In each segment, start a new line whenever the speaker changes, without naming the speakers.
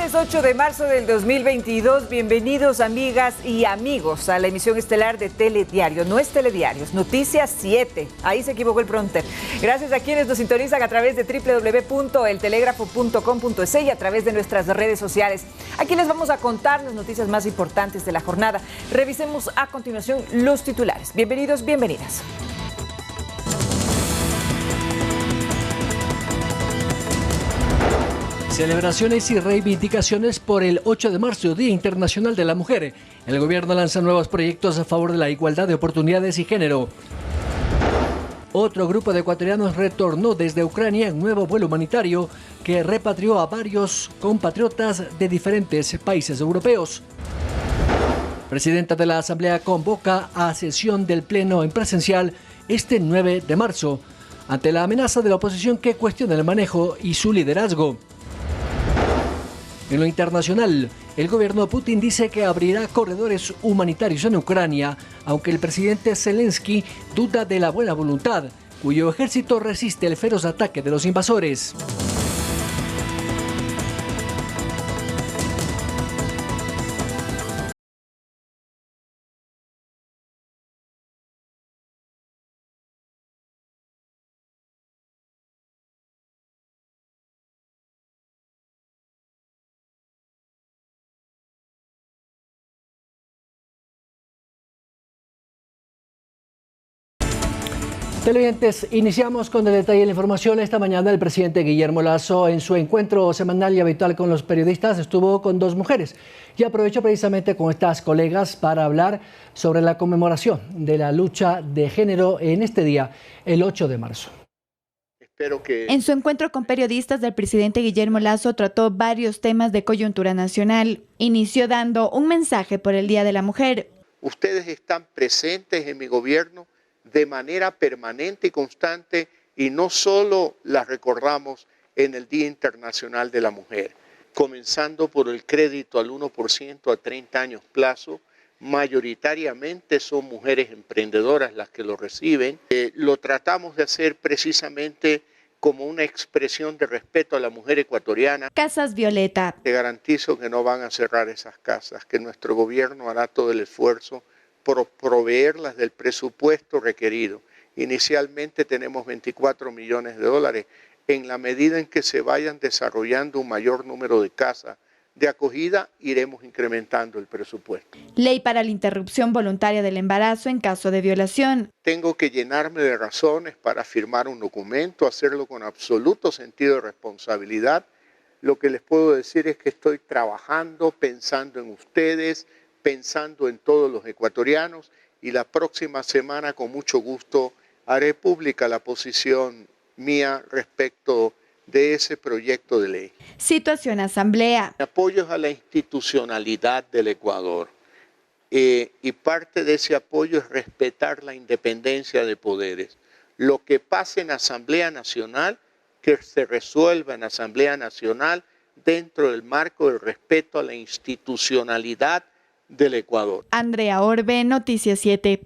Martes 8 de marzo del 2022, bienvenidos amigas y amigos a la emisión estelar de Telediario. No es Telediario, es Noticias 7. Ahí se equivocó el prompter. Gracias a quienes nos sintonizan a través de www.eltelegrafo.com.es y a través de nuestras redes sociales. Aquí les vamos a contar las noticias más importantes de la jornada. Revisemos a continuación los titulares. Bienvenidos, bienvenidas.
Celebraciones y reivindicaciones por el 8 de marzo, Día Internacional de la Mujer. El gobierno lanza nuevos proyectos a favor de la igualdad de oportunidades y género. Otro grupo de ecuatorianos retornó desde Ucrania en nuevo vuelo humanitario que repatrió a varios compatriotas de diferentes países europeos. Presidenta de la Asamblea convoca a sesión del Pleno en presencial este 9 de marzo, ante la amenaza de la oposición que cuestiona el manejo y su liderazgo. En lo internacional, el gobierno de Putin dice que abrirá corredores humanitarios en Ucrania, aunque el presidente Zelensky duda de la buena voluntad, cuyo ejército resiste el feroz ataque de los invasores. Televidentes, iniciamos con el detalle de la información. Esta mañana el presidente Guillermo Lasso, en su encuentro semanal y habitual con los periodistas, estuvo con dos mujeres y aprovechó precisamente con estas colegas para hablar sobre la conmemoración de la lucha de género en este día, el 8 de marzo.
En su encuentro con periodistas, el presidente Guillermo Lasso trató varios temas de coyuntura nacional. Inició dando un mensaje por el Día de la Mujer.
Ustedes están presentes en mi gobierno de manera permanente y constante, y no solo las recordamos en el Día Internacional de la Mujer, comenzando por el crédito al 1% a 30 años plazo. Mayoritariamente son mujeres emprendedoras las que lo reciben. Lo tratamos de hacer precisamente como una expresión de respeto a la mujer ecuatoriana.
Casas Violeta.
Te garantizo que no van a cerrar esas casas, que nuestro gobierno hará todo el esfuerzo por proveerlas del presupuesto requerido. Inicialmente tenemos 24 millones de dólares. En la medida en que se vayan desarrollando un mayor número de casas de acogida, iremos incrementando el presupuesto.
Ley para la interrupción voluntaria del embarazo en caso de violación.
Tengo que llenarme de razones para firmar un documento, hacerlo con absoluto sentido de responsabilidad. Lo que les puedo decir es que estoy trabajando, pensando en ustedes, pensando en todos los ecuatorianos, y la próxima semana con mucho gusto haré pública la posición mía respecto de ese proyecto de ley.
Situación Asamblea.
Apoyos a la institucionalidad del Ecuador, y parte de ese apoyo es respetar la independencia de poderes. Lo que pase en Asamblea Nacional, que se resuelva en Asamblea Nacional dentro del marco del respeto a la institucionalidad del Ecuador.
Andrea Orbe, Noticias 7.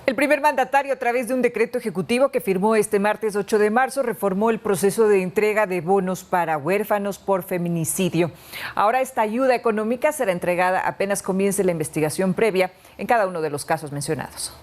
El primer mandatario, a través de un decreto ejecutivo que firmó este martes 8 de marzo, reformó el proceso de entrega de bonos para huérfanos por feminicidio. Ahora esta ayuda económica será entregada apenas comience la investigación previa en cada uno de los casos mencionados.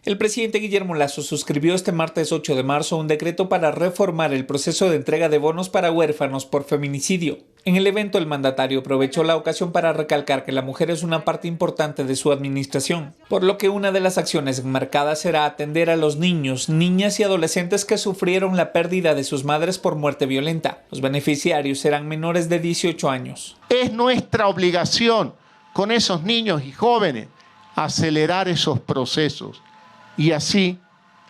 El presidente Guillermo Lasso suscribió este martes 8 de marzo un decreto para reformar el proceso de entrega de bonos para huérfanos por feminicidio. En el evento, el mandatario aprovechó la ocasión para recalcar que la mujer es una parte importante de su administración, por lo que una de las acciones enmarcadas será atender a los niños, niñas y adolescentes que sufrieron la pérdida de sus madres por muerte violenta. Los beneficiarios serán menores de 18 años.
Es nuestra obligación con esos niños y jóvenes acelerar esos procesos. Y así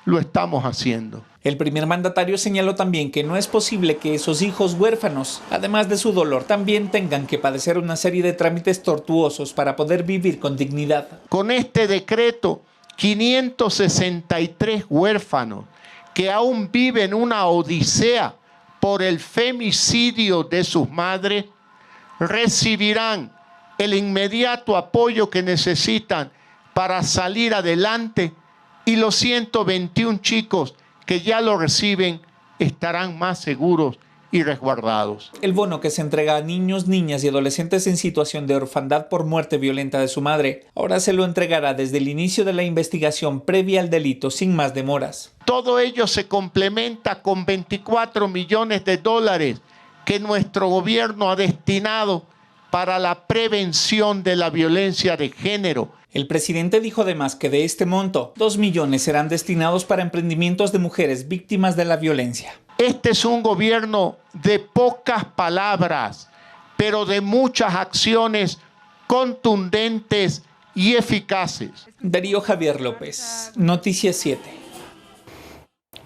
lo estamos haciendo.
El primer mandatario señaló también que no es posible que esos hijos huérfanos, además de su dolor, también tengan que padecer una serie de trámites tortuosos para poder vivir con dignidad.
Con este decreto, 563 huérfanos que aún viven una odisea por el femicidio de sus madres, recibirán el inmediato apoyo que necesitan para salir adelante. Y los 121 chicos que ya lo reciben estarán más seguros y resguardados.
El bono que se entrega a niños, niñas y adolescentes en situación de orfandad por muerte violenta de su madre, ahora se lo entregará desde el inicio de la investigación previa al delito sin más demoras.
Todo ello se complementa con 24 millones de dólares que nuestro gobierno ha destinado para la prevención de la violencia de género.
El presidente dijo además que de este monto, 2 millones serán destinados para emprendimientos de mujeres víctimas de la violencia.
Este es un gobierno de pocas palabras, pero de muchas acciones contundentes y eficaces.
Darío Javier López, Noticias 7.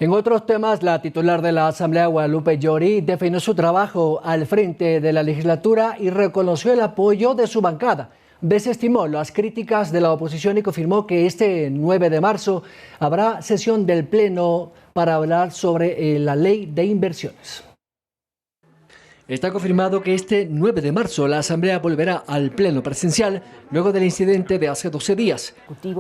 En otros temas, la titular de la Asamblea, Guadalupe Llori, definió su trabajo al frente de la legislatura y reconoció el apoyo de su bancada. Desestimó las críticas de la oposición y confirmó que este 9 de marzo habrá sesión del Pleno para hablar sobre la ley de inversiones. Está confirmado que este 9 de marzo la Asamblea volverá al Pleno presencial luego del incidente de hace 12 días.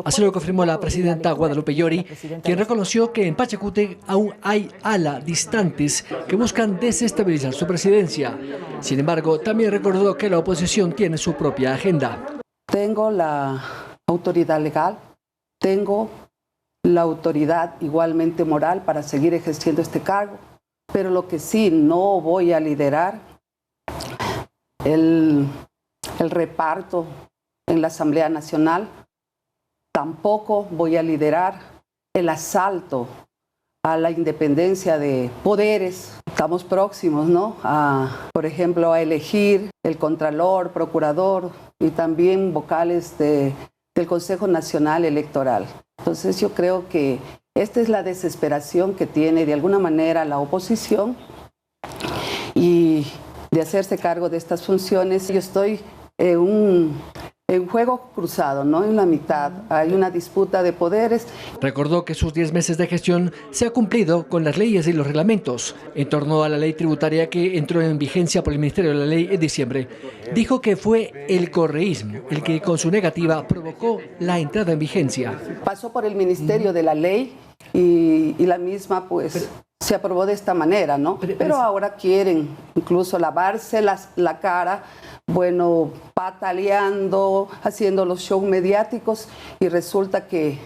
Así lo confirmó la presidenta Guadalupe Llori, quien reconoció que en Pachacútec aún hay alas distantes que buscan desestabilizar su presidencia. Sin embargo, también recordó que la oposición tiene su propia agenda.
Tengo la autoridad legal, tengo la autoridad igualmente moral para seguir ejerciendo este cargo. Pero lo que sí, no voy a liderar el reparto en la Asamblea Nacional, tampoco voy a liderar el asalto a la independencia de poderes. Estamos próximos, ¿no? Por ejemplo, a elegir el Contralor, Procurador y también vocales del Consejo Nacional Electoral. Entonces yo creo que esta es la desesperación que tiene de alguna manera la oposición y de hacerse cargo de estas funciones. Yo estoy en un juego cruzado, ¿no? En la mitad hay una disputa de poderes.
Recordó que sus 10 meses de gestión se ha cumplido con las leyes y los reglamentos en torno a la ley tributaria que entró en vigencia por el Ministerio de la Ley en diciembre. Dijo que fue el correísmo el que con su negativa provocó la entrada en vigencia.
Pasó por el Ministerio de la Ley y la misma pues se aprobó de esta manera, ¿no? Pero ahora quieren incluso lavarse la cara, bueno, pataleando, haciendo los shows mediáticos y resulta que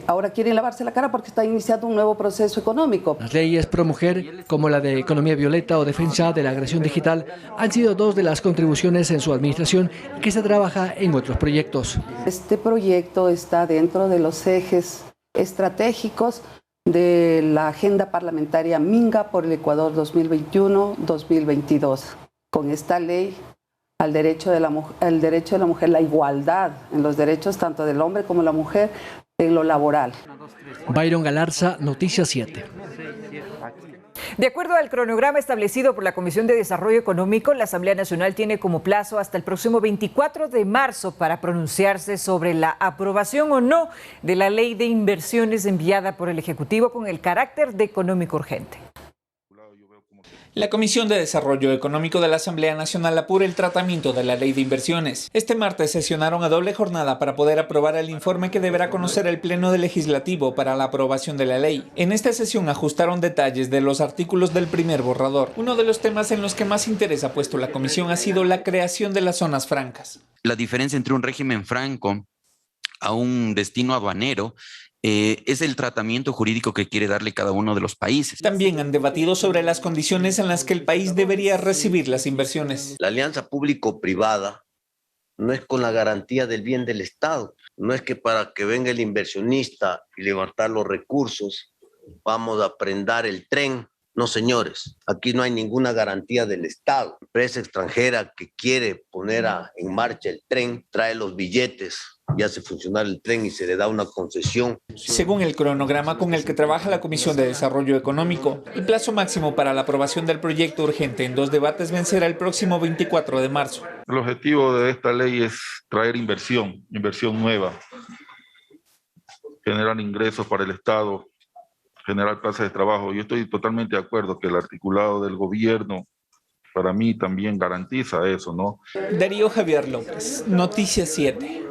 ahora quieren lavarse la cara porque está iniciando un nuevo proceso económico.
Las leyes pro mujer, como la de economía violeta o defensa de la agresión digital, han sido dos de las contribuciones en su administración que se trabaja en otros proyectos.
Este proyecto está dentro de los ejes estratégicos de la agenda parlamentaria Minga por el Ecuador 2021-2022. Con esta ley, el derecho de la mujer, la igualdad en los derechos tanto del hombre como la mujer en lo laboral.
Byron Galarza, Noticias 7.
De acuerdo al cronograma establecido por la Comisión de Desarrollo Económico, la Asamblea Nacional tiene como plazo hasta el próximo 24 de marzo para pronunciarse sobre la aprobación o no de la ley de inversiones enviada por el Ejecutivo con el carácter de económico urgente.
La Comisión de Desarrollo Económico de la Asamblea Nacional apura el tratamiento de la Ley de Inversiones. Este martes sesionaron a doble jornada para poder aprobar el informe que deberá conocer el Pleno del Legislativo para la aprobación de la ley. En esta sesión ajustaron detalles de los artículos del primer borrador. Uno de los temas en los que más interés ha puesto la Comisión ha sido la creación de las zonas francas.
La diferencia entre un régimen franco a un destino aduanero es el tratamiento jurídico que quiere darle cada uno de los países.
También han debatido sobre las condiciones en las que el país debería recibir las inversiones.
La alianza público-privada no es con la garantía del bien del Estado. No es que para que venga el inversionista y levantar los recursos vamos a prendar el tren. No, señores, aquí no hay ninguna garantía del Estado. La empresa extranjera que quiere poner en marcha el tren trae los billetes y hace funcionar el tren y se le da una concesión.
Según el cronograma con el que trabaja la Comisión de Desarrollo Económico, el plazo máximo para la aprobación del proyecto urgente en 2 debates vencerá el próximo 24 de marzo.
El objetivo de esta ley es traer inversión nueva, generar ingresos para el Estado, generar plazas de trabajo. Yo estoy totalmente de acuerdo que el articulado del gobierno, para mí, también garantiza eso, ¿no?
Darío Javier López, Noticias 7.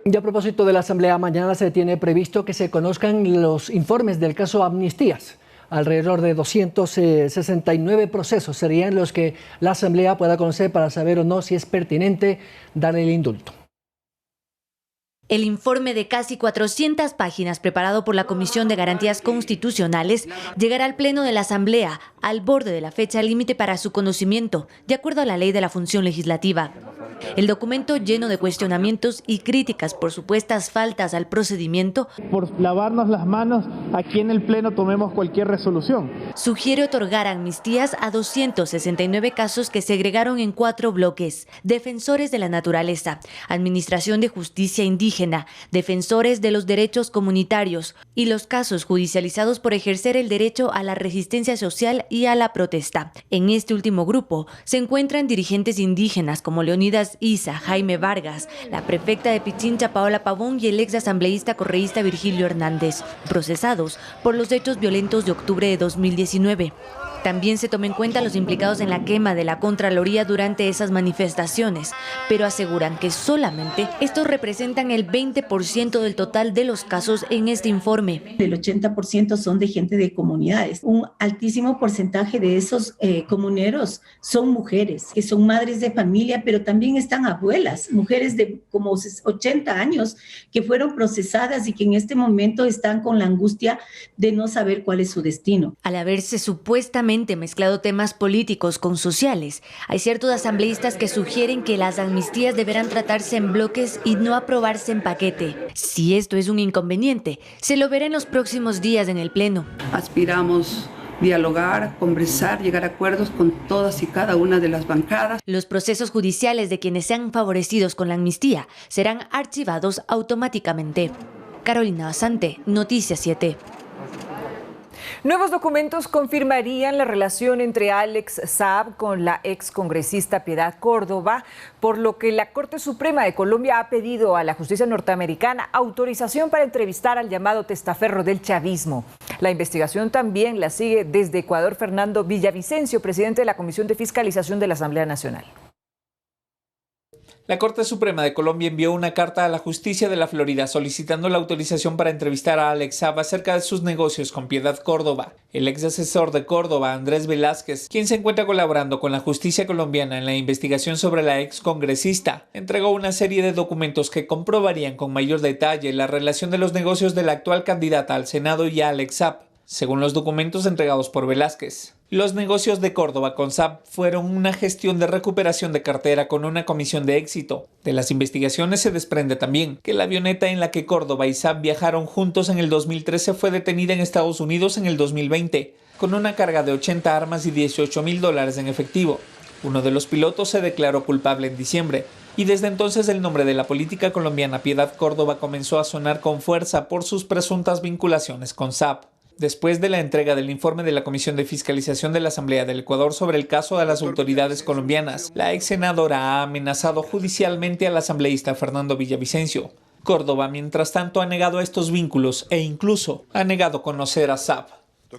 Y a propósito de la Asamblea, mañana se tiene previsto que se conozcan los informes del caso Amnistías. Alrededor de 269 procesos serían los que la Asamblea pueda conocer para saber o no si es pertinente darle el indulto.
El informe de casi 400 páginas preparado por la Comisión de Garantías Constitucionales llegará al Pleno de la Asamblea al borde de la fecha límite para su conocimiento, de acuerdo a la Ley de la Función Legislativa. El documento, lleno de cuestionamientos y críticas por supuestas faltas al procedimiento,
por lavarnos las manos, aquí en el Pleno tomemos cualquier resolución.
Sugiere otorgar amnistías a 269 casos que se agregaron en 4 bloques: defensores de la naturaleza, administración de justicia indígena, defensores de los derechos comunitarios y los casos judicializados por ejercer el derecho a la resistencia social y a la protesta. En este último grupo se encuentran dirigentes indígenas como Leonidas Isa, Jaime Vargas, la prefecta de Pichincha Paola Pavón y el ex asambleísta correísta Virgilio Hernández, procesados por los hechos violentos de octubre de 2019. También se toma en cuenta los implicados en la quema de la Contraloría durante esas manifestaciones, pero aseguran que solamente estos representan el 20% del total de los casos en este informe.
El 80% son de gente de comunidades. Un altísimo porcentaje de esos comuneros son mujeres, que son madres de familia, pero también están abuelas, mujeres de como 80 años que fueron procesadas y que en este momento están con la angustia de no saber cuál es su destino.
Al haberse supuestamente mezclado temas políticos con sociales, hay ciertos asambleístas que sugieren que las amnistías deberán tratarse en bloques y no aprobarse en paquete. Si esto es un inconveniente, se lo verá en los próximos días en el Pleno.
Aspiramos dialogar, conversar, llegar a acuerdos con todas y cada una de las bancadas.
Los procesos judiciales de quienes sean favorecidos con la amnistía serán archivados automáticamente. Carolina Basante, Noticias 7.
Nuevos documentos confirmarían la relación entre Alex Saab con la excongresista Piedad Córdoba, por lo que la Corte Suprema de Colombia ha pedido a la justicia norteamericana autorización para entrevistar al llamado testaferro del chavismo. La investigación también la sigue desde Ecuador Fernando Villavicencio, presidente de la Comisión de Fiscalización de la Asamblea Nacional.
La Corte Suprema de Colombia envió una carta a la Justicia de la Florida solicitando la autorización para entrevistar a Alex Saab acerca de sus negocios con Piedad Córdoba. El ex asesor de Córdoba, Andrés Velázquez, quien se encuentra colaborando con la justicia colombiana en la investigación sobre la ex congresista, entregó una serie de documentos que comprobarían con mayor detalle la relación de los negocios de la actual candidata al Senado y a Alex Saab. Según los documentos entregados por Velázquez, los negocios de Córdoba con Saab fueron una gestión de recuperación de cartera con una comisión de éxito. De las investigaciones se desprende también que la avioneta en la que Córdoba y Saab viajaron juntos en el 2013 fue detenida en Estados Unidos en el 2020, con una carga de 80 armas y $18,000 en efectivo. Uno de los pilotos se declaró culpable en diciembre, y desde entonces el nombre de la política colombiana Piedad Córdoba comenzó a sonar con fuerza por sus presuntas vinculaciones con Saab. Después de la entrega del informe de la Comisión de Fiscalización de la Asamblea del Ecuador sobre el caso a las autoridades colombianas, la ex senadora ha amenazado judicialmente al asambleísta Fernando Villavicencio. Córdoba, mientras tanto, ha negado estos vínculos e incluso ha negado conocer a Saab.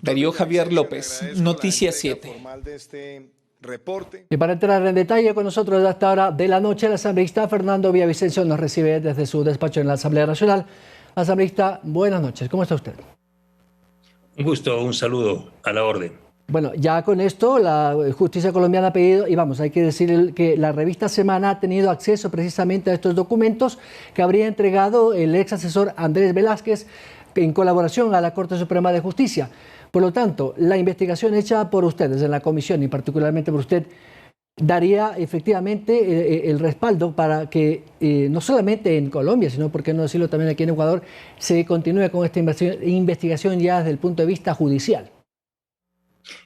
Darío Javier López, Noticias 7.
Y para entrar en detalle con nosotros a esta hora de la noche, el asambleísta Fernando Villavicencio nos recibe desde su despacho en la Asamblea Nacional. Asambleísta, buenas noches. ¿Cómo está usted?
Un gusto, un saludo a la orden.
Bueno, ya con esto la justicia colombiana ha pedido, y vamos, hay que decir que la revista Semana ha tenido acceso precisamente a estos documentos que habría entregado el ex asesor Andrés Velázquez en colaboración a la Corte Suprema de Justicia. Por lo tanto, la investigación hecha por ustedes en la comisión y particularmente por usted daría efectivamente el respaldo para que no solamente en Colombia, sino, por qué no decirlo, también aquí en Ecuador, se continúe con esta investigación ya desde el punto de vista judicial.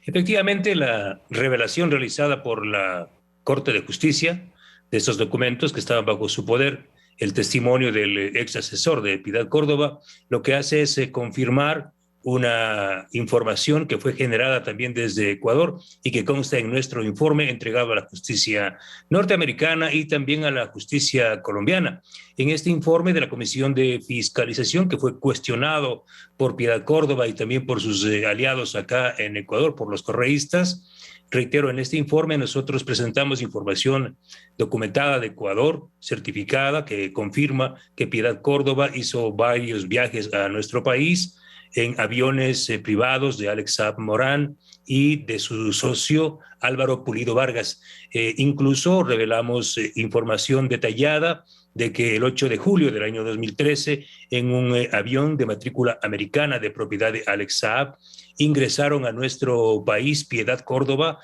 Efectivamente, la revelación realizada por la Corte de Justicia de estos documentos que estaban bajo su poder, el testimonio del ex asesor de Piedad Córdoba, lo que hace es confirmar una información que fue generada también desde Ecuador y que consta en nuestro informe entregado a la justicia norteamericana y también a la justicia colombiana. En este informe de la Comisión de Fiscalización, que fue cuestionado por Piedad Córdoba y también por sus aliados acá en Ecuador, por los correístas, reitero, en este informe nosotros presentamos información documentada de Ecuador, certificada, que confirma que Piedad Córdoba hizo varios viajes a nuestro país, en aviones privados de Alex Saab Morán y de su socio Álvaro Pulido Vargas. Incluso revelamos información detallada de que el 8 de julio del año 2013, en un avión de matrícula americana de propiedad de Alex Saab, ingresaron a nuestro país Piedad Córdoba,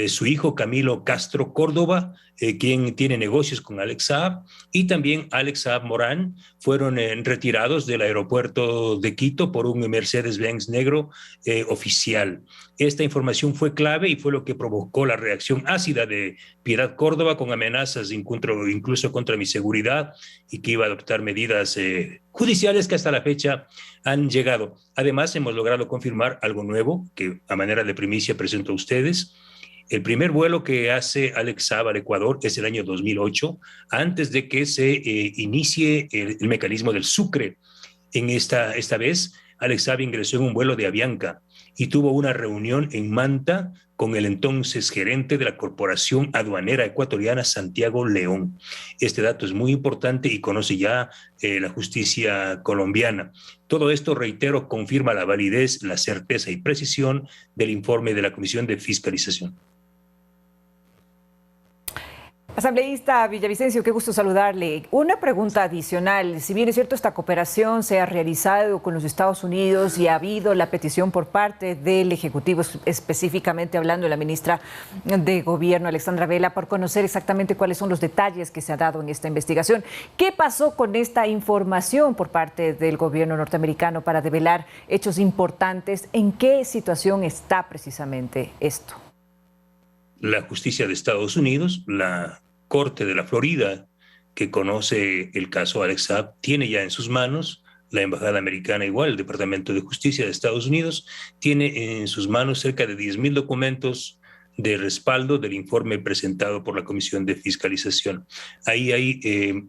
su hijo Camilo Castro Córdoba, quien tiene negocios con Alex Saab, y también Alex Saab Morán, fueron retirados del aeropuerto de Quito por un Mercedes-Benz negro oficial. Esta información fue clave y fue lo que provocó la reacción ácida de Piedad Córdoba, con amenazas incluso contra mi seguridad, y que iba a adoptar medidas judiciales que hasta la fecha han llegado. Además, hemos logrado confirmar algo nuevo que a manera de primicia presento a ustedes. El primer vuelo que hace Alex Saab al Ecuador es el año 2008, antes de que se inicie el mecanismo del Sucre. Esta vez, Alex Saab ingresó en un vuelo de Avianca y tuvo una reunión en Manta con el entonces gerente de la Corporación Aduanera Ecuatoriana, Santiago León. Este dato es muy importante y conoce ya la justicia colombiana. Todo esto, reitero, confirma la validez, la certeza y precisión del informe de la Comisión de Fiscalización.
Asambleísta Villavicencio, qué gusto saludarle. Una pregunta adicional. Si bien es cierto, esta cooperación se ha realizado con los Estados Unidos y ha habido la petición por parte del Ejecutivo, específicamente hablando de la ministra de Gobierno, Alexandra Vela, por conocer exactamente cuáles son los detalles que se ha dado en esta investigación. ¿Qué pasó con esta información por parte del gobierno norteamericano para develar hechos importantes? ¿En qué situación está precisamente esto?
La justicia de Estados Unidos, la Corte de la Florida, que conoce el caso Alex Saab, tiene ya en sus manos, la Embajada Americana igual, el Departamento de Justicia de Estados Unidos, tiene en sus manos cerca de 10,000 documentos de respaldo del informe presentado por la Comisión de Fiscalización. Ahí hay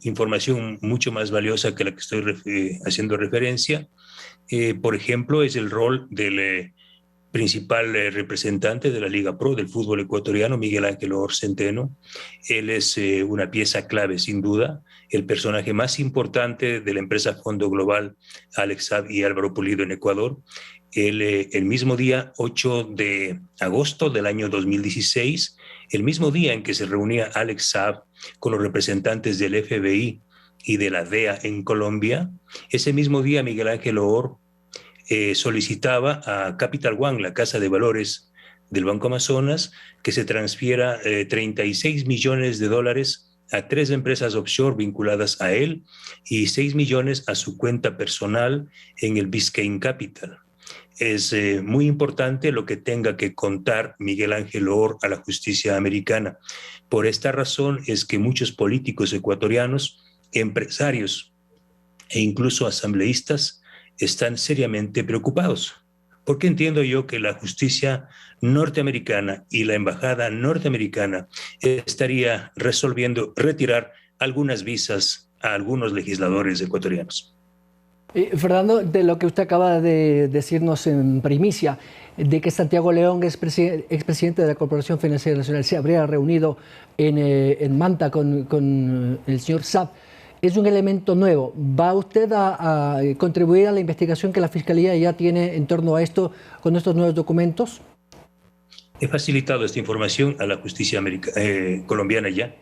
información mucho más valiosa que la que estoy haciendo referencia. Por ejemplo, es el rol del principal representante de la Liga Pro del fútbol ecuatoriano, Miguel Ángel Loor Centeno. Él es una pieza clave, sin duda, el personaje más importante de la empresa Fondo Global, Alex Saab y Álvaro Pulido en Ecuador. Él, el mismo día, 8 de agosto del año 2016, el mismo día en que se reunía Alex Saab con los representantes del FBI y de la DEA en Colombia, ese mismo día Miguel Ángel Loor solicitaba a Capital One, la casa de valores del Banco Amazonas, que se transfiera 36 millones de dólares a 3 empresas offshore vinculadas a él y 6 millones a su cuenta personal en el Biscayne Capital. Es muy importante lo que tenga que contar Miguel Ángel Loor a la justicia americana. Por esta razón es que muchos políticos ecuatorianos, empresarios e incluso asambleístas están seriamente preocupados, porque entiendo yo que la justicia norteamericana y la embajada norteamericana estaría resolviendo retirar algunas visas a algunos legisladores ecuatorianos.
Fernando, de lo que usted acaba de decirnos en primicia, de que Santiago León, expresidente de la Corporación Financiera Nacional, se habría reunido en Manta con el señor Saab, es un elemento nuevo. ¿Va usted a contribuir a la investigación que la Fiscalía ya tiene en torno a esto con estos nuevos documentos?
He facilitado esta información a la justicia colombiana ya,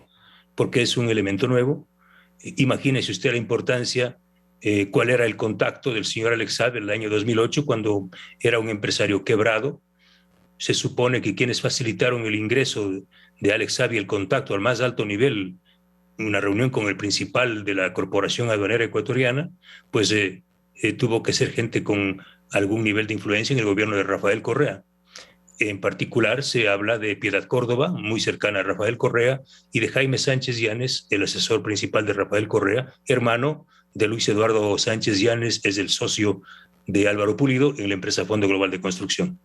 porque es un elemento nuevo. Imagínese usted la importancia, cuál era el contacto del señor Alex Saab en el año 2008, cuando era un empresario quebrado. Se supone que quienes facilitaron el ingreso de Alex Saab y el contacto al más alto nivel, una reunión con el principal de la Corporación Aduanera Ecuatoriana, pues tuvo que ser gente con algún nivel de influencia en el gobierno de Rafael Correa. En particular se habla de Piedad Córdoba, muy cercana a Rafael Correa, y de Jaime Sánchez Llanes, el asesor principal de Rafael Correa, hermano de Luis Eduardo Sánchez Llanes, es el socio de Álvaro Pulido en la empresa Fondo Global de Construcción.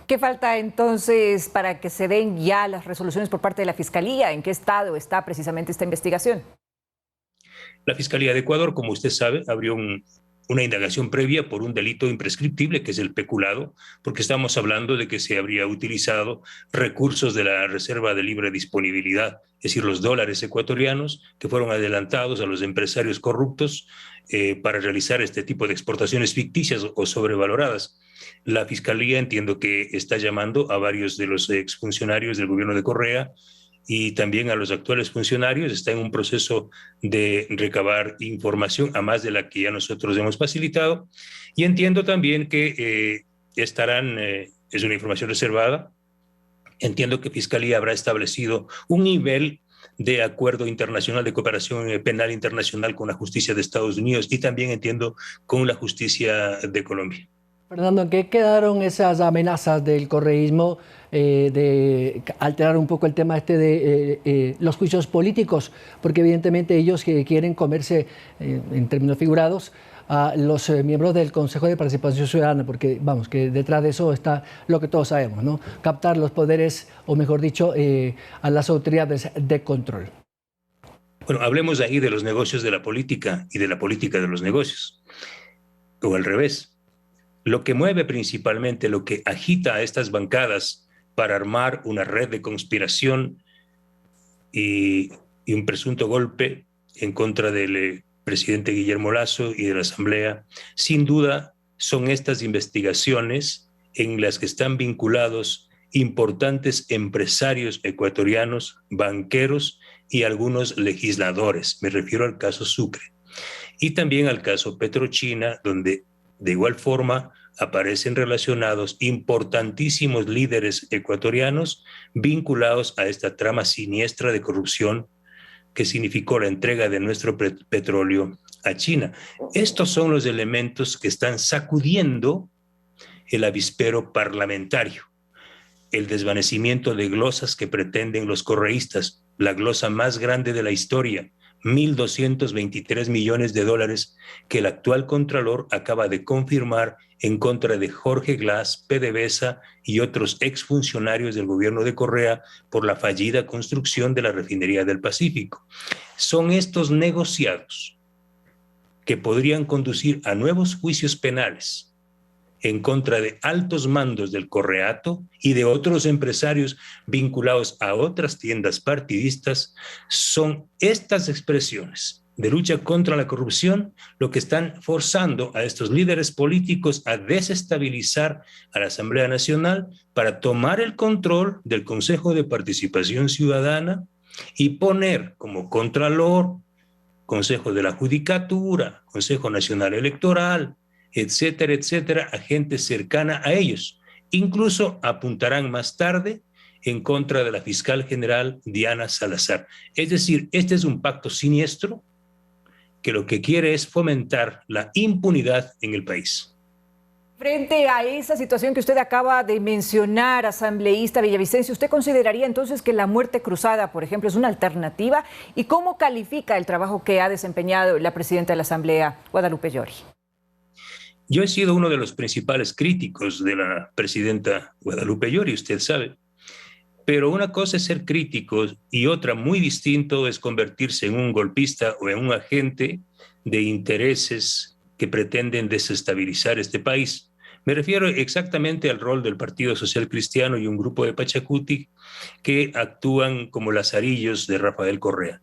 ¿Qué falta entonces para que se den ya las resoluciones por parte de la Fiscalía? ¿En qué estado está precisamente esta investigación?
La Fiscalía de Ecuador, como usted sabe, abrió un una indagación previa por un delito imprescriptible, que es el peculado, porque estamos hablando de que se habría utilizado recursos de la Reserva de Libre Disponibilidad, es decir, los dólares ecuatorianos que fueron adelantados a los empresarios corruptos para realizar este tipo de exportaciones ficticias o sobrevaloradas. La Fiscalía entiendo que está llamando a varios de los exfuncionarios del gobierno de Correa y también a los actuales funcionarios. Está en un proceso de recabar información, a más de la que ya nosotros hemos facilitado. Y entiendo también que estarán, es una información reservada, entiendo que Fiscalía habrá establecido un nivel de acuerdo internacional de cooperación penal internacional con la justicia de Estados Unidos y también entiendo con la justicia de Colombia.
Fernando, ¿en qué quedaron esas amenazas del correísmo de alterar un poco el tema de los juicios políticos? Porque evidentemente ellos quieren comerse, en términos figurados, a los miembros del Consejo de Participación Ciudadana, porque vamos, que detrás de eso está lo que todos sabemos, ¿no? Captar los poderes, o mejor dicho, a las autoridades de control.
Bueno, hablemos ahí de los negocios de la política y de la política de los negocios, o al revés. Lo que mueve principalmente, lo que agita a estas bancadas para armar una red de conspiración y un presunto golpe en contra del presidente Guillermo Lasso y de la Asamblea, sin duda son estas investigaciones en las que están vinculados importantes empresarios ecuatorianos, banqueros y algunos legisladores. Me refiero al caso Sucre. Y también al caso Petrochina, donde de igual forma aparecen relacionados importantísimos líderes ecuatorianos vinculados a esta trama siniestra de corrupción que significó la entrega de nuestro petróleo a China. Estos son los elementos que están sacudiendo el avispero parlamentario. El desvanecimiento de glosas que pretenden los correístas, la glosa más grande de la historia, 1.223 millones de dólares que el actual Contralor acaba de confirmar en contra de Jorge Glass, PDVSA y otros exfuncionarios del gobierno de Correa por la fallida construcción de la refinería del Pacífico. Son estos negociados que podrían conducir a nuevos juicios penales en contra de altos mandos del Correato y de otros empresarios vinculados a otras tiendas partidistas. Son estas expresiones de lucha contra la corrupción lo que están forzando a estos líderes políticos a desestabilizar a la Asamblea Nacional para tomar el control del Consejo de Participación Ciudadana y poner como Contralor, Consejo de la Judicatura, Consejo Nacional Electoral, etcétera, etcétera, a gente cercana a ellos. Incluso apuntarán más tarde en contra de la fiscal general Diana Salazar. Es decir, este es un pacto siniestro que lo que quiere es fomentar la impunidad en el país.
Frente a esa situación que usted acaba de mencionar, asambleísta Villavicencio, ¿usted consideraría entonces que la muerte cruzada, por ejemplo, es una alternativa? ¿Y cómo califica el trabajo que ha desempeñado la presidenta de la Asamblea, Guadalupe Llori?
Yo he sido uno de los principales críticos de la presidenta Guadalupe Llori, usted sabe. Pero una cosa es ser crítico y otra muy distinto es convertirse en un golpista o en un agente de intereses que pretenden desestabilizar este país. Me refiero exactamente al rol del Partido Social Cristiano y un grupo de Pachacuti que actúan como lazarillos de Rafael Correa,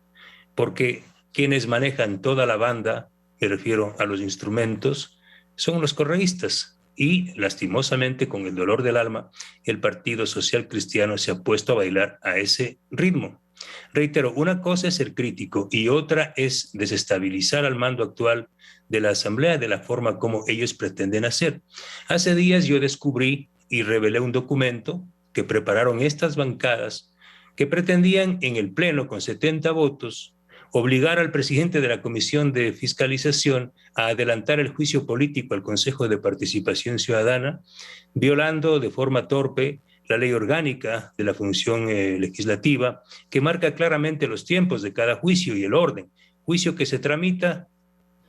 porque quienes manejan toda la banda, me refiero a los instrumentos, son los correístas y lastimosamente con el dolor del alma el Partido Social Cristiano se ha puesto a bailar a ese ritmo. Reitero, una cosa es ser crítico y otra es desestabilizar al mando actual de la Asamblea de la forma como ellos pretenden hacer. Hace días yo descubrí y revelé un documento que prepararon estas bancadas que pretendían en el Pleno con 70 votos obligar al presidente de la Comisión de Fiscalización a adelantar el juicio político al Consejo de Participación Ciudadana, violando de forma torpe la ley orgánica de la función legislativa, que marca claramente los tiempos de cada juicio y el orden. Juicio que se tramita,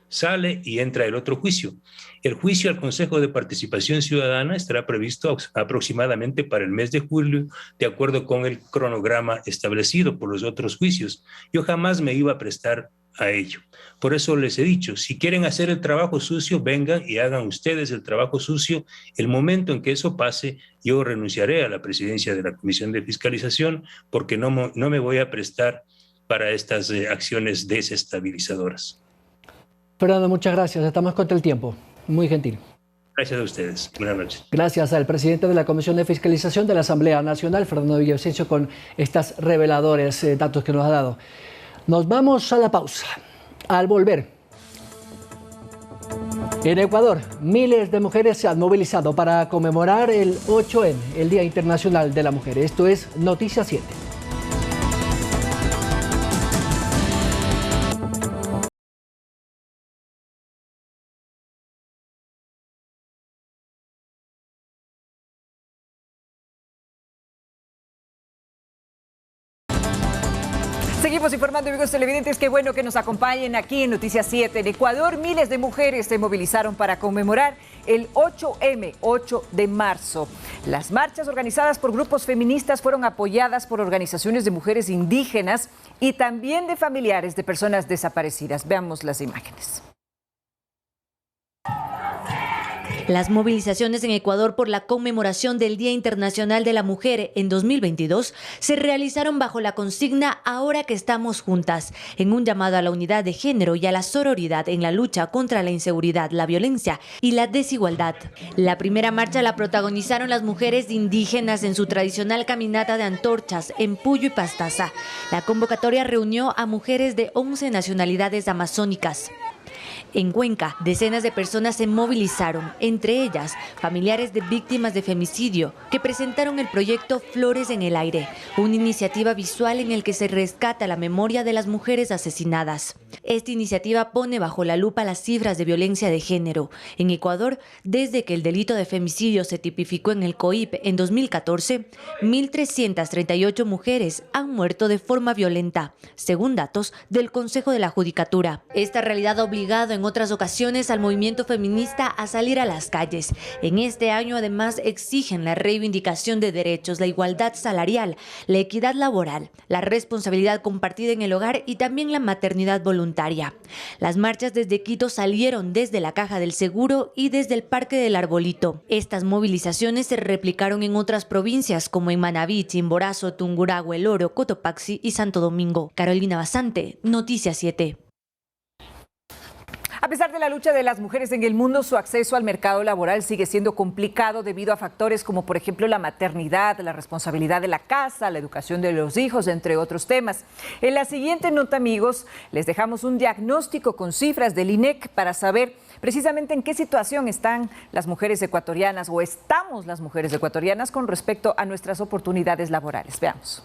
sale y entra el otro juicio. El juicio al Consejo de Participación Ciudadana estará previsto aproximadamente para el mes de julio, de acuerdo con el cronograma establecido por los otros juicios. Yo jamás me iba a prestar a ello. Por eso les he dicho, si quieren hacer el trabajo sucio, vengan y hagan ustedes el trabajo sucio. El momento en que eso pase, yo renunciaré a la presidencia de la Comisión de Fiscalización porque no me voy a prestar para estas acciones desestabilizadoras.
Fernando, muchas gracias. Estamos contra el tiempo. Muy gentil.
Gracias a ustedes. Buenas noches.
Gracias al presidente de la Comisión de Fiscalización de la Asamblea Nacional, Fernando Villavicencio, con estos reveladores datos que nos ha dado. Nos vamos a la pausa. Al volver, en Ecuador, miles de mujeres se han movilizado para conmemorar el 8M, el Día Internacional de la Mujer. Esto es Noticia 7.
Seguimos informando, amigos televidentes, qué bueno que nos acompañen aquí en Noticias 7. En Ecuador, miles de mujeres se movilizaron para conmemorar el 8M, 8 de marzo. Las marchas organizadas por grupos feministas fueron apoyadas por organizaciones de mujeres indígenas y también de familiares de personas desaparecidas. Veamos las imágenes.
Las movilizaciones en Ecuador por la conmemoración del Día Internacional de la Mujer en 2022 se realizaron bajo la consigna Ahora que estamos juntas, en un llamado a la unidad de género y a la sororidad en la lucha contra la inseguridad, la violencia y la desigualdad. La primera marcha la protagonizaron las mujeres indígenas en su tradicional caminata de antorchas en Puyo y Pastaza. La convocatoria reunió a mujeres de 11 nacionalidades amazónicas. En Cuenca, decenas de personas se movilizaron, entre ellas familiares de víctimas de femicidio, que presentaron el proyecto Flores en el Aire, una iniciativa visual en el que se rescata la memoria de las mujeres asesinadas. Esta iniciativa pone bajo la lupa las cifras de violencia de género. En Ecuador, desde que el delito de femicidio se tipificó en el COIP en 2014, 1.338 mujeres han muerto de forma violenta, según datos del Consejo de la Judicatura. Esta realidad ha obligado en otras ocasiones al movimiento feminista a salir a las calles. En este año, además, exigen la reivindicación de derechos, la igualdad salarial, la equidad laboral, la responsabilidad compartida en el hogar y también la maternidad voluntaria. Las marchas desde Quito salieron desde la Caja del Seguro y desde el Parque del Arbolito. Estas movilizaciones se replicaron en otras provincias como en Manabí, Chimborazo, Tungurahua, El Oro, Cotopaxi y Santo Domingo. Carolina Basante, Noticias 7.
A pesar de la lucha de las mujeres en el mundo, su acceso al mercado laboral sigue siendo complicado debido a factores como, por ejemplo, la maternidad, la responsabilidad de la casa, la educación de los hijos, entre otros temas. En la siguiente nota, amigos, les dejamos un diagnóstico con cifras del INEC para saber precisamente en qué situación están las mujeres ecuatorianas o estamos las mujeres ecuatorianas con respecto a nuestras oportunidades laborales. Veamos.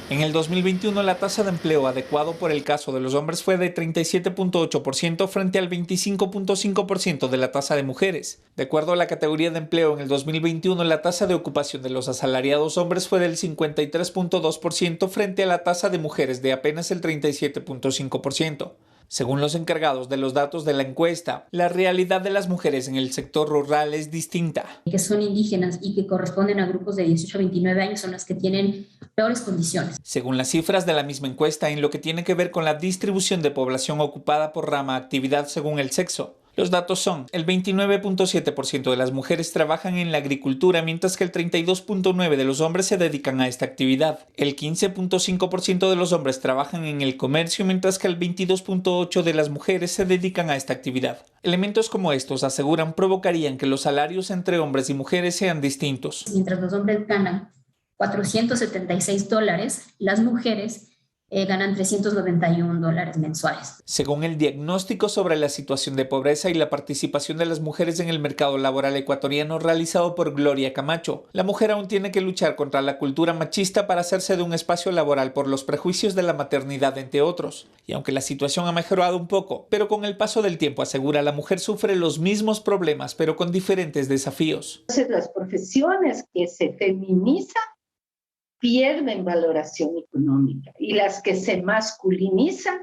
En el 2021, la tasa de empleo adecuado por el caso de los hombres fue de 37.8% frente al 25.5% de la tasa de mujeres. De acuerdo a la categoría de empleo, en el 2021, la tasa de ocupación de los asalariados hombres fue del 53.2% frente a la tasa de mujeres de apenas el 37.5%. Según los encargados de los datos de la encuesta, la realidad de las mujeres en el sector rural es distinta.
Que son indígenas y que corresponden a grupos de 18 a 29 años son las que tienen peores condiciones.
Según las cifras de la misma encuesta, en lo que tiene que ver con la distribución de población ocupada por rama actividad según el sexo, los datos son: el 29.7% de las mujeres trabajan en la agricultura, mientras que el 32.9% de los hombres se dedican a esta actividad. El 15.5% de los hombres trabajan en el comercio, mientras que el 22.8% de las mujeres se dedican a esta actividad. Elementos como estos, aseguran, provocarían que los salarios entre hombres y mujeres sean distintos.
Mientras los hombres ganan $476, las mujeres ganan $391 mensuales.
Según el diagnóstico sobre la situación de pobreza y la participación de las mujeres en el mercado laboral ecuatoriano realizado por Gloria Camacho, la mujer aún tiene que luchar contra la cultura machista para hacerse de un espacio laboral por los prejuicios de la maternidad, entre otros. Y aunque la situación ha mejorado un poco, pero con el paso del tiempo, asegura, la mujer sufre los mismos problemas, pero con diferentes desafíos.
Entonces, las profesiones que se feminizan pierden valoración económica y las que se masculinizan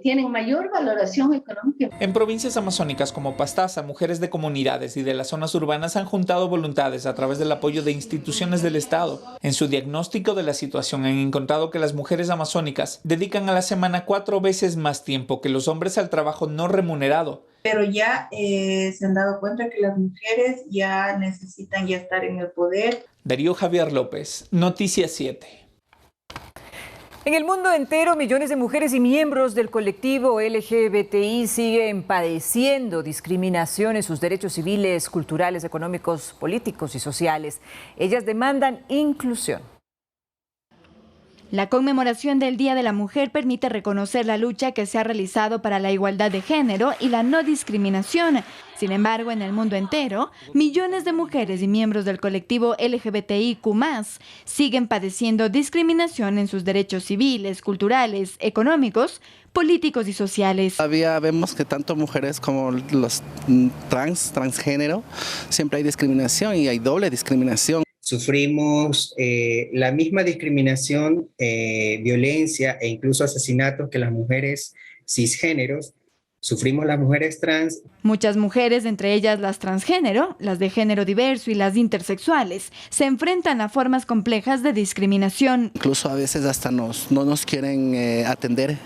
tienen mayor valoración económica.
En provincias amazónicas como Pastaza, mujeres de comunidades y de las zonas urbanas han juntado voluntades a través del apoyo de instituciones del Estado. En su diagnóstico de la situación han encontrado que las mujeres amazónicas dedican a la semana 4 veces más tiempo que los hombres al trabajo no remunerado.
Pero ya se han dado cuenta que las mujeres ya necesitan ya estar en el poder.
Darío Javier López, Noticias 7.
En el mundo entero, millones de mujeres y miembros del colectivo LGBTI siguen padeciendo discriminación en sus derechos civiles, culturales, económicos, políticos y sociales. Ellas demandan inclusión.
La conmemoración del Día de la Mujer permite reconocer la lucha que se ha realizado para la igualdad de género y la no discriminación. Sin embargo, en el mundo entero, millones de mujeres y miembros del colectivo LGBTIQ+ siguen padeciendo discriminación en sus derechos civiles, culturales, económicos, políticos y sociales.
Todavía vemos que tanto mujeres como los transgénero, siempre hay discriminación y hay doble discriminación.
Sufrimos la misma discriminación, violencia e incluso asesinatos que las mujeres cisgéneros. Sufrimos las mujeres trans.
Muchas mujeres, entre ellas las transgénero, las de género diverso y las intersexuales, se enfrentan a formas complejas de discriminación.
Incluso a veces hasta no nos quieren atender.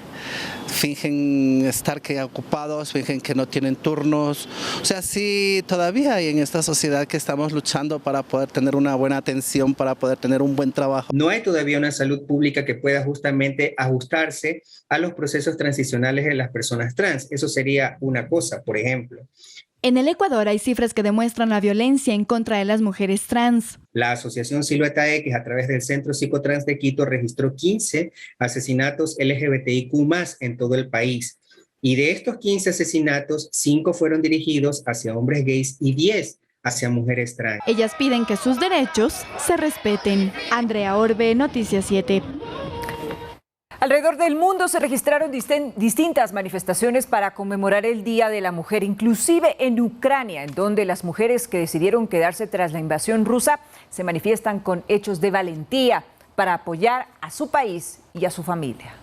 Fingen estar ocupados, fingen que no tienen turnos. O sea, sí, todavía hay en esta sociedad que estamos luchando para poder tener una buena atención, para poder tener un buen trabajo.
No hay todavía una salud pública que pueda justamente ajustarse a los procesos transicionales de las personas trans. Eso sería una cosa, por ejemplo.
En el Ecuador hay cifras que demuestran la violencia en contra de las mujeres trans.
La Asociación Silueta X, a través del Centro Psicotrans de Quito, registró 15 asesinatos LGBTIQ+ en todo el país. Y de estos 15 asesinatos, 5 fueron dirigidos hacia hombres gays y 10 hacia mujeres trans.
Ellas piden que sus derechos se respeten. Andrea Orbe, Noticias 7.
Alrededor del mundo se registraron distintas manifestaciones para conmemorar el Día de la Mujer, inclusive en Ucrania, en donde las mujeres que decidieron quedarse tras la invasión rusa se manifiestan con hechos de valentía para apoyar a su país y a su familia.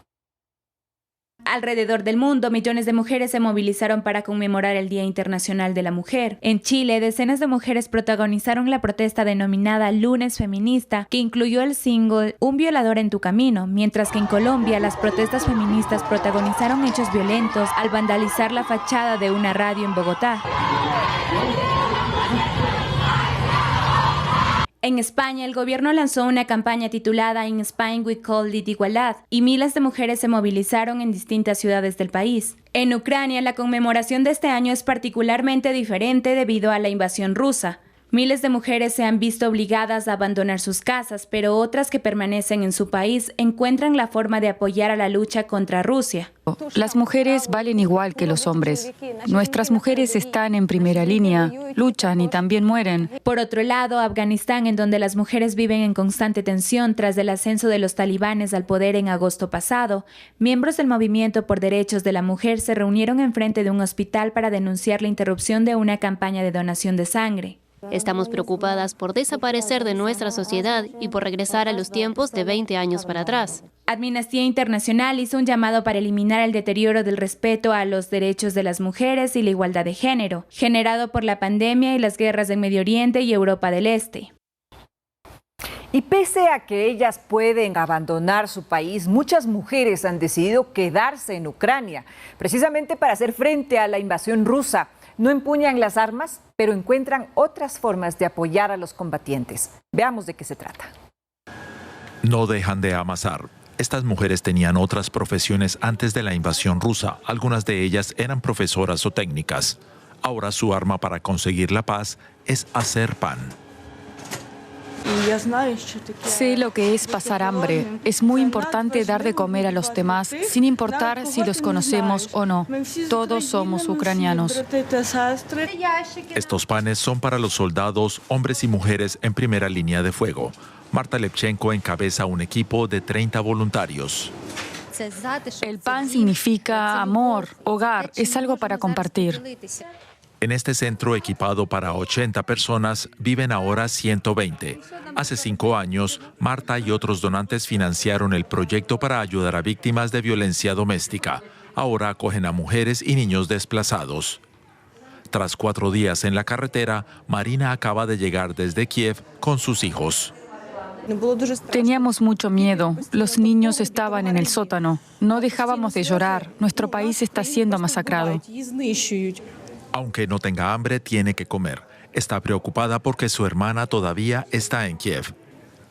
Alrededor del mundo, millones de mujeres se movilizaron para conmemorar el Día Internacional de la Mujer. En Chile, decenas de mujeres protagonizaron la protesta denominada Lunes Feminista, que incluyó el single Un violador en tu camino, mientras que en Colombia las protestas feministas protagonizaron hechos violentos al vandalizar la fachada de una radio en Bogotá. En España, el gobierno lanzó una campaña titulada In Spain We Call It Igualdad y miles de mujeres se movilizaron en distintas ciudades del país. En Ucrania, la conmemoración de este año es particularmente diferente debido a la invasión rusa. Miles de mujeres se han visto obligadas a abandonar sus casas, pero otras que permanecen en su país encuentran la forma de apoyar a la lucha contra Rusia.
Las mujeres valen igual que los hombres. Nuestras mujeres están en primera línea, luchan y también mueren.
Por otro lado, Afganistán, en donde las mujeres viven en constante tensión tras el ascenso de los talibanes al poder en agosto pasado, miembros del movimiento por derechos de la mujer se reunieron enfrente de un hospital para denunciar la interrupción de una campaña de donación de sangre.
Estamos preocupadas por desaparecer de nuestra sociedad y por regresar a los tiempos de 20 años para atrás.
Amnistía Internacional hizo un llamado para eliminar el deterioro del respeto a los derechos de las mujeres y la igualdad de género, generado por la pandemia y las guerras en Medio Oriente y Europa del Este.
Y pese a que ellas pueden abandonar su país, muchas mujeres han decidido quedarse en Ucrania, precisamente para hacer frente a la invasión rusa. No empuñan las armas, pero encuentran otras formas de apoyar a los combatientes. Veamos de qué se trata.
No dejan de amasar. Estas mujeres tenían otras profesiones antes de la invasión rusa. Algunas de ellas eran profesoras o técnicas. Ahora su arma para conseguir la paz es hacer pan.
Sé lo que es pasar hambre. Es muy importante dar de comer a los demás, sin importar si los conocemos o no. Todos somos ucranianos.
Estos panes son para los soldados, hombres y mujeres en primera línea de fuego. Marta Lepchenko encabeza un equipo de 30 voluntarios.
El pan significa amor, hogar, es algo para compartir.
En este centro equipado para 80 personas viven ahora 120. Hace 5 años, Marta y otros donantes financiaron el proyecto para ayudar a víctimas de violencia doméstica. Ahora acogen a mujeres y niños desplazados. Tras 4 días en la carretera, Marina acaba de llegar desde Kiev con sus hijos.
Teníamos mucho miedo. Los niños estaban en el sótano. No dejábamos de llorar. Nuestro país está siendo masacrado.
Aunque no tenga hambre, tiene que comer. Está preocupada porque su hermana todavía está en Kiev.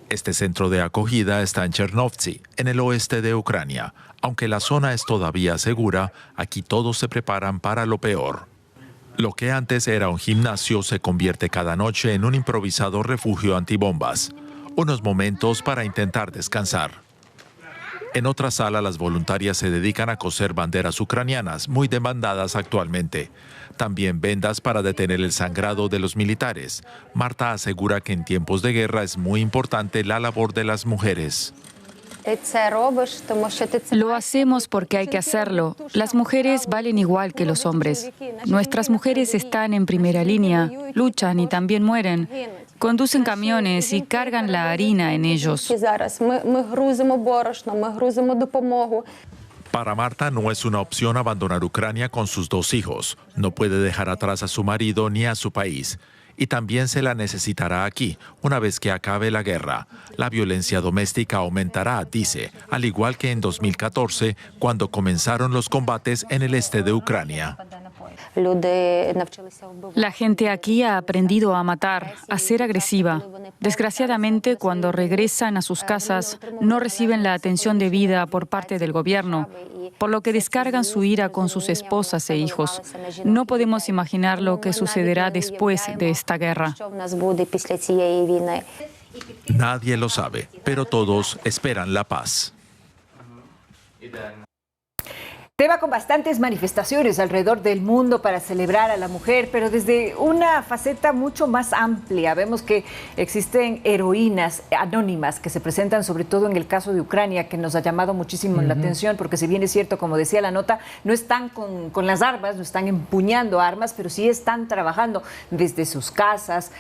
Este centro de acogida está en Chernovtsi, en el oeste de Ucrania. Aunque la zona es todavía segura, aquí todos se preparan para lo peor. Lo que antes era un gimnasio se convierte cada noche en un improvisado refugio antibombas. Unos momentos para intentar descansar. En otra sala, las voluntarias se dedican a coser banderas ucranianas, muy demandadas actualmente. También vendas para detener el sangrado de los militares. Marta asegura que en tiempos de guerra es muy importante la labor de las mujeres.
Lo hacemos porque hay que hacerlo. Las mujeres valen igual que los hombres. Nuestras mujeres están en primera línea, luchan y también mueren. Conducen camiones y cargan la harina en ellos.
Para Marta no es una opción abandonar Ucrania con sus 2 hijos. No puede dejar atrás a su marido ni a su país. Y también se la necesitará aquí, una vez que acabe la guerra. La violencia doméstica aumentará, dice, al igual que en 2014, cuando comenzaron los combates en el este de Ucrania.
La gente aquí ha aprendido a matar, a ser agresiva. Desgraciadamente, cuando regresan a sus casas, no reciben la atención debida por parte del gobierno, por lo que descargan su ira con sus esposas e hijos. No podemos imaginar lo que sucederá después de esta guerra.
Nadie lo sabe, pero todos esperan la paz.
Tema con bastantes manifestaciones alrededor del mundo para celebrar a la mujer, pero desde una faceta mucho más amplia. Vemos que existen heroínas anónimas que se presentan sobre todo en el caso de Ucrania, que nos ha llamado muchísimo la atención, porque si bien es cierto, como decía la nota, no están con las armas, no están empuñando armas, pero sí están trabajando desde sus casas,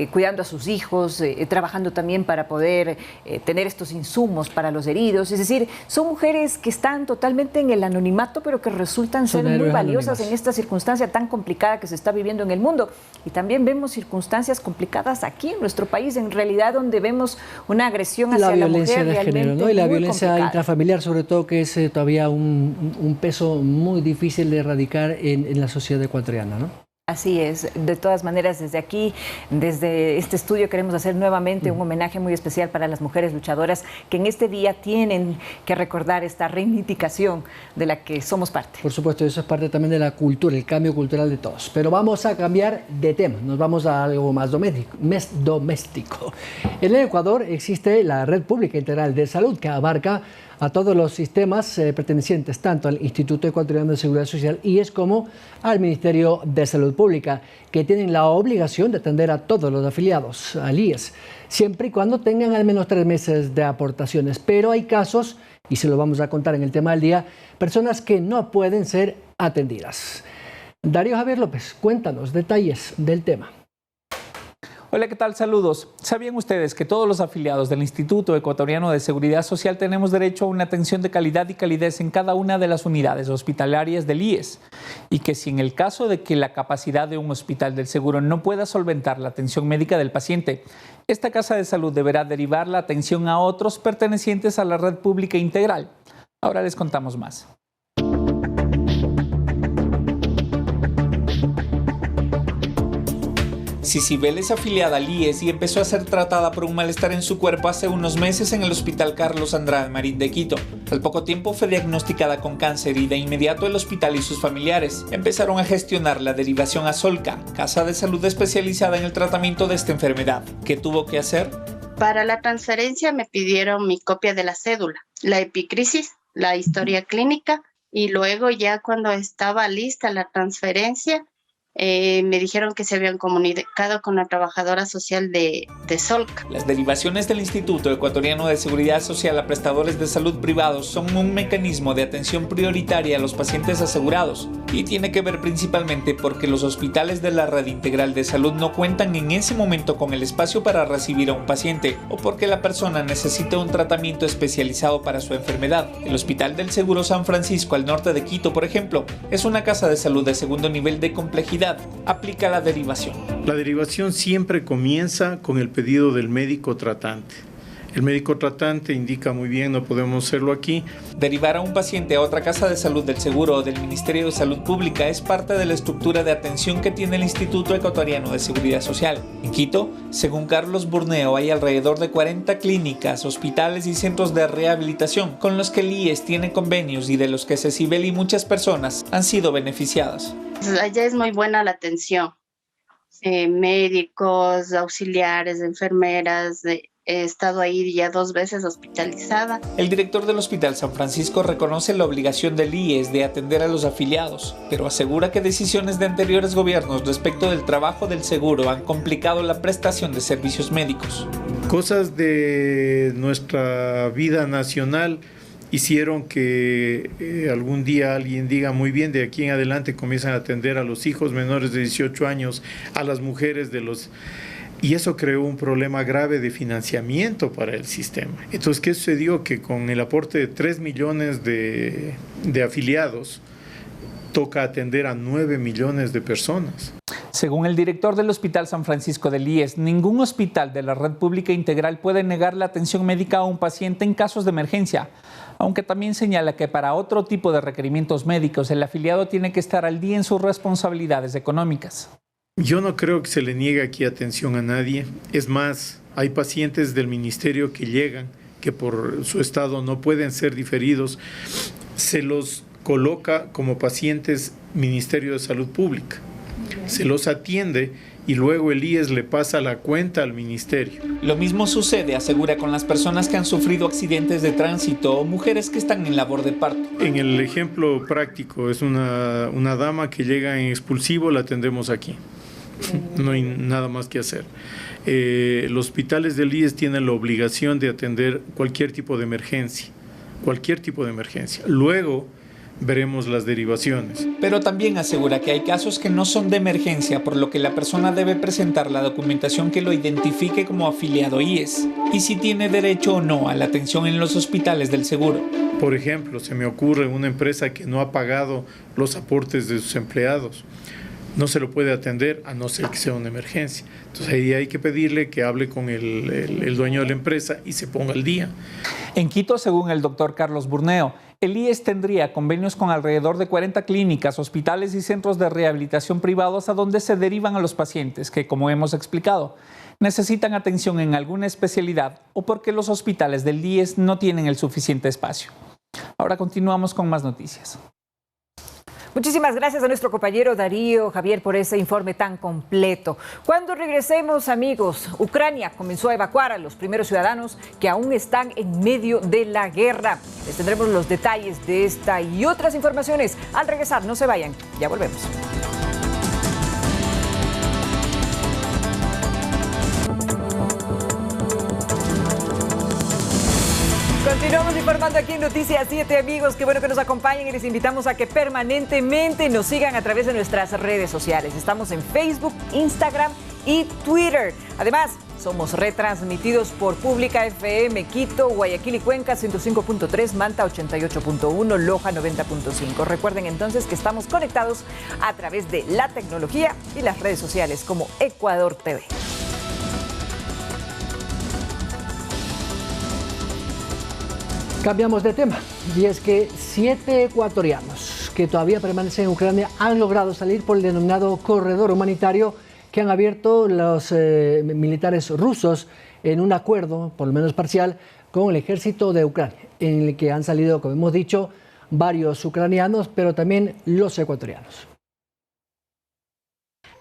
cuidando a sus hijos, trabajando también para poder tener estos insumos para los heridos. Es decir, son mujeres que están totalmente en el anonimato, pero que resultan ser muy valiosas en esta circunstancia tan complicada que se está viviendo en el mundo. Y también vemos circunstancias complicadas aquí en nuestro país, en realidad, donde vemos una agresión hacia la mujer
de género, ¿no? Y la violencia complicada intrafamiliar, sobre todo, que es todavía un peso muy difícil de erradicar en la sociedad ecuatoriana, ¿no?
Así es. De todas maneras, desde aquí, desde este estudio, queremos hacer nuevamente un homenaje muy especial para las mujeres luchadoras que en este día tienen que recordar esta reivindicación de la que somos parte.
Por supuesto, eso es parte también de la cultura, el cambio cultural de todos. Pero vamos a cambiar de tema, nos vamos a algo más doméstico. En el Ecuador existe la Red Pública Integral de Salud, que abarca a todos los sistemas pertenecientes tanto al Instituto Ecuatoriano de Seguridad Social IES como al Ministerio de Salud Pública, que tienen la obligación de atender a todos los afiliados al IES, siempre y cuando tengan al menos 3 meses de aportaciones. Pero hay casos, y se lo vamos a contar en el tema del día, personas que no pueden ser atendidas. Darío Javier López, cuéntanos detalles del tema.
Hola, ¿qué tal? Saludos. ¿Sabían ustedes que todos los afiliados del Instituto Ecuatoriano de Seguridad Social tenemos derecho a una atención de calidad y calidez en cada una de las unidades hospitalarias del IES? Y que si en el caso de que la capacidad de un hospital del seguro no pueda solventar la atención médica del paciente, esta casa de salud deberá derivar la atención a otros pertenecientes a la red pública integral. Ahora les contamos más. Cicibel es afiliada al IES y empezó a ser tratada por un malestar en su cuerpo hace unos meses en el Hospital Carlos Andrade Marín de Quito. Al poco tiempo fue diagnosticada con cáncer y de inmediato el hospital y sus familiares empezaron a gestionar la derivación a Solca, casa de salud especializada en el tratamiento de esta enfermedad. ¿Qué tuvo que hacer?
Para la transferencia me pidieron mi copia de la cédula, la epicrisis, la historia clínica y luego ya cuando estaba lista la transferencia, me dijeron que se habían comunicado con la trabajadora social de Solca.
Las derivaciones del Instituto Ecuatoriano de Seguridad Social a prestadores de salud privados son un mecanismo de atención prioritaria a los pacientes asegurados. y tiene que ver principalmente porque los hospitales de la red integral de salud no cuentan en ese momento con el espacio para recibir a un paciente o porque la persona necesita un tratamiento especializado para su enfermedad. El Hospital del Seguro San Francisco al norte de Quito, por ejemplo, es una casa de salud de segundo nivel de complejidad. Aplica la derivación.
La derivación siempre comienza con el pedido del médico tratante. El médico tratante indica muy bien, no podemos hacerlo aquí.
Derivar a un paciente a otra casa de salud del Seguro o del Ministerio de Salud Pública es parte de la estructura de atención que tiene el Instituto Ecuatoriano de Seguridad Social. En Quito, según Carlos Burneo, hay alrededor de 40 clínicas, hospitales y centros de rehabilitación con los que el IES tiene convenios y de los que Cecibel y muchas personas han sido beneficiadas.
Allá es muy buena la atención. Médicos, auxiliares, enfermeras, he estado ahí ya 2 veces hospitalizada.
El director del Hospital San Francisco reconoce la obligación del IES de atender a los afiliados, pero asegura que decisiones de anteriores gobiernos respecto del trabajo del seguro han complicado la prestación de servicios médicos.
Cosas de nuestra vida nacional hicieron que algún día alguien diga muy bien, de aquí en adelante comienzan a atender a los hijos menores de 18 años, a las mujeres de los... Y eso creó un problema grave de financiamiento para el sistema. Entonces, ¿qué sucedió? Que con el aporte de 3 millones de afiliados, toca atender a 9 millones de personas.
Según el director del Hospital San Francisco del IES, ningún hospital de la red pública integral puede negar la atención médica a un paciente en casos de emergencia, aunque también señala que para otro tipo de requerimientos médicos el afiliado tiene que estar al día en sus responsabilidades económicas.
Yo no creo que se le niegue aquí atención a nadie. Es más, hay pacientes del ministerio que llegan, que por su estado no pueden ser diferidos. Se los coloca como pacientes Ministerio de Salud Pública. Se los atiende y luego el IES le pasa la cuenta al ministerio.
Lo mismo sucede, asegura, con las personas que han sufrido accidentes de tránsito o mujeres que están en labor de parto.
En el ejemplo práctico, es una dama que llega en expulsivo, la atendemos aquí. No hay nada más que hacer. Los hospitales del IES tienen la obligación de atender cualquier tipo de emergencia. Cualquier tipo de emergencia. Luego veremos las derivaciones.
Pero también asegura que hay casos que no son de emergencia, por lo que la persona debe presentar la documentación que lo identifique como afiliado IES y si tiene derecho o no a la atención en los hospitales del seguro.
Por ejemplo, se me ocurre una empresa que no ha pagado los aportes de sus empleados. No se lo puede atender a no ser que sea una emergencia. Entonces ahí hay que pedirle que hable con el dueño de la empresa y se ponga al día.
En Quito, según el doctor Carlos Burneo, el IES tendría convenios con alrededor de 40 clínicas, hospitales y centros de rehabilitación privados a donde se derivan a los pacientes que, como hemos explicado, necesitan atención en alguna especialidad o porque los hospitales del IES no tienen el suficiente espacio. Ahora continuamos con más noticias.
Muchísimas gracias a nuestro compañero Darío Javier por ese informe tan completo. Cuando regresemos, amigos, Ucrania comenzó a evacuar a los primeros ciudadanos que aún están en medio de la guerra. Les tendremos los detalles de esta y otras informaciones al regresar. No se vayan, ya volvemos. Continuamos informando aquí en Noticias 7, amigos. Qué bueno que nos acompañen y les invitamos a que permanentemente nos sigan a través de nuestras redes sociales. Estamos en Facebook, Instagram y Twitter. Además, somos retransmitidos por Pública FM, Quito, Guayaquil y Cuenca 105.3, Manta 88.1, Loja 90.5. Recuerden entonces que estamos conectados a través de la tecnología y las redes sociales como Ecuador TV.
Cambiamos de tema, y es que 7 ecuatorianos que todavía permanecen en Ucrania han logrado salir por el denominado corredor humanitario que han abierto los militares rusos en un acuerdo, por lo menos parcial, con el ejército de Ucrania, en el que han salido, como hemos dicho, varios ucranianos, pero también los ecuatorianos.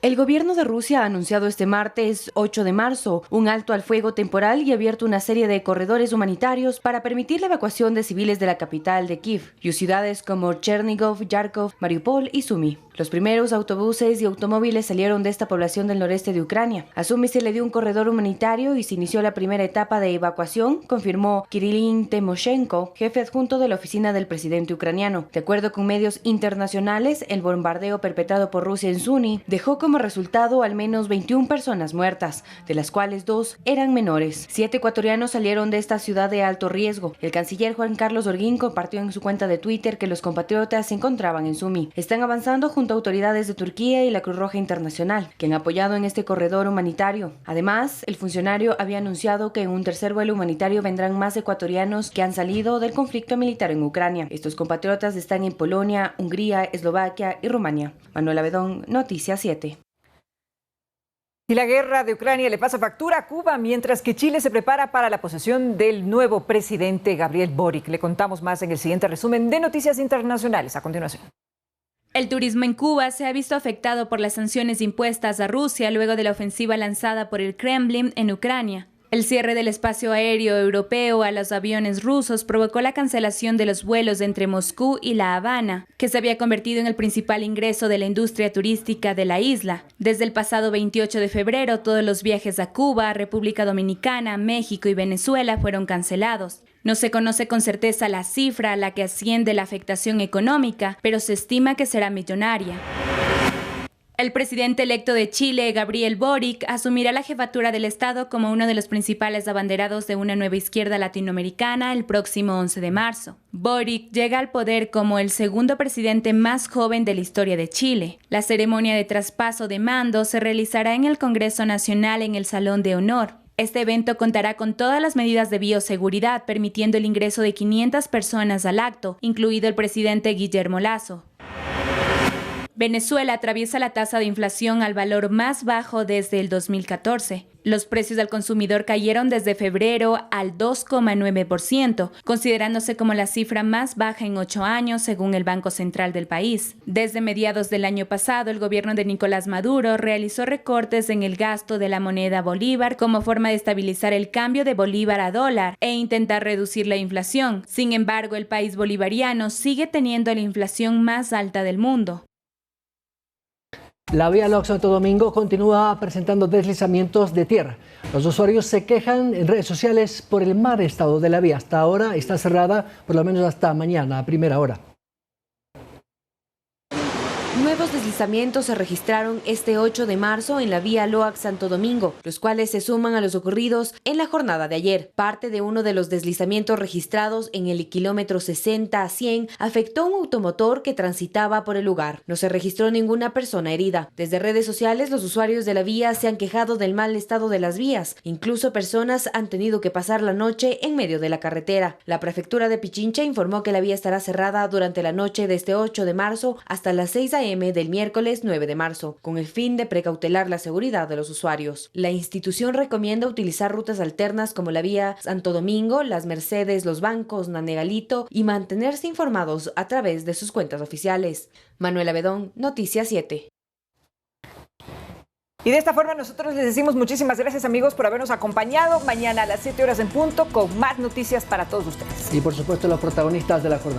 El gobierno de Rusia ha anunciado este martes 8 de marzo un alto al fuego temporal y abierto una serie de corredores humanitarios para permitir la evacuación de civiles de la capital de Kiev y ciudades como Chernigov, Yarkov, Mariupol y Sumy. Los primeros autobuses y automóviles salieron de esta población del noreste de Ucrania. A Sumy se le dio un corredor humanitario y se inició la primera etapa de evacuación, confirmó Kirillin Timoshenko, jefe adjunto de la oficina del presidente ucraniano. De acuerdo con medios internacionales, el bombardeo perpetrado por Rusia en Sumy dejó como resultado al menos 21 personas muertas, de las cuales 2 eran menores. 7 ecuatorianos salieron de esta ciudad de alto riesgo. El canciller Juan Carlos Holguín compartió en su cuenta de Twitter que los compatriotas se encontraban en Sumy. Están avanzando junto a autoridades de Turquía y la Cruz Roja Internacional, que han apoyado en este corredor humanitario. Además, el funcionario había anunciado que en un tercer vuelo humanitario vendrán más ecuatorianos que han salido del conflicto militar en Ucrania. Estos compatriotas están en Polonia, Hungría, Eslovaquia y Rumania. Manuela Bedón, Noticias 7.
Y la guerra de Ucrania le pasa factura a Cuba, mientras que Chile se prepara para la posesión del nuevo presidente Gabriel Boric. Le contamos más en el siguiente resumen de Noticias Internacionales a continuación.
El turismo en Cuba se ha visto afectado por las sanciones impuestas a Rusia luego de la ofensiva lanzada por el Kremlin en Ucrania. El cierre del espacio aéreo europeo a los aviones rusos provocó la cancelación de los vuelos entre Moscú y La Habana, que se había convertido en el principal ingreso de la industria turística de la isla. Desde el pasado 28 de febrero, todos los viajes a Cuba, República Dominicana, México y Venezuela fueron cancelados. No se conoce con certeza la cifra a la que asciende la afectación económica, pero se estima que será millonaria. El presidente electo de Chile, Gabriel Boric, asumirá la jefatura del Estado como uno de los principales abanderados de una nueva izquierda latinoamericana el próximo 11 de marzo. Boric llega al poder como el segundo presidente más joven de la historia de Chile. La ceremonia de traspaso de mando se realizará en el Congreso Nacional en el Salón de Honor. Este evento contará con todas las medidas de bioseguridad, permitiendo el ingreso de 500 personas al acto, incluido el presidente Guillermo Lasso. Venezuela atraviesa la tasa de inflación al valor más bajo desde el 2014. Los precios al consumidor cayeron desde febrero al 2,9%, considerándose como la cifra más baja en 8 años, según el Banco Central del país. Desde mediados del año pasado, el gobierno de Nicolás Maduro realizó recortes en el gasto de la moneda bolívar como forma de estabilizar el cambio de bolívar a dólar e intentar reducir la inflación. Sin embargo, el país bolivariano sigue teniendo la inflación más alta del mundo.
La vía Loa Santo Domingo continúa presentando deslizamientos de tierra. Los usuarios se quejan en redes sociales por el mal estado de la vía. Hasta ahora está cerrada, por lo menos hasta mañana a primera hora.
Nuevos deslizamientos se registraron este 8 de marzo en la vía Loa Santo Domingo, los cuales se suman a los ocurridos en la jornada de ayer. Parte de uno de los deslizamientos registrados en el kilómetro 60 a 100 afectó un automotor que transitaba por el lugar. No se registró ninguna persona herida. Desde redes sociales, los usuarios de la vía se han quejado del mal estado de las vías. Incluso personas han tenido que pasar la noche en medio de la carretera. La prefectura de Pichincha informó que la vía estará cerrada durante la noche de este 8 de marzo hasta las 6 a.m. del miércoles 9 de marzo, con el fin de precautelar la seguridad de los usuarios. La institución recomienda utilizar rutas alternas como la vía Santo Domingo, Las Mercedes, Los Bancos, Nanegalito y mantenerse informados a través de sus cuentas oficiales. Manuela Bedón, Noticias 7.
Y de esta forma nosotros les decimos muchísimas gracias, amigos, por habernos acompañado. Mañana a las 7 horas en punto con más noticias para todos ustedes.
Y por supuesto los protagonistas de la jornada.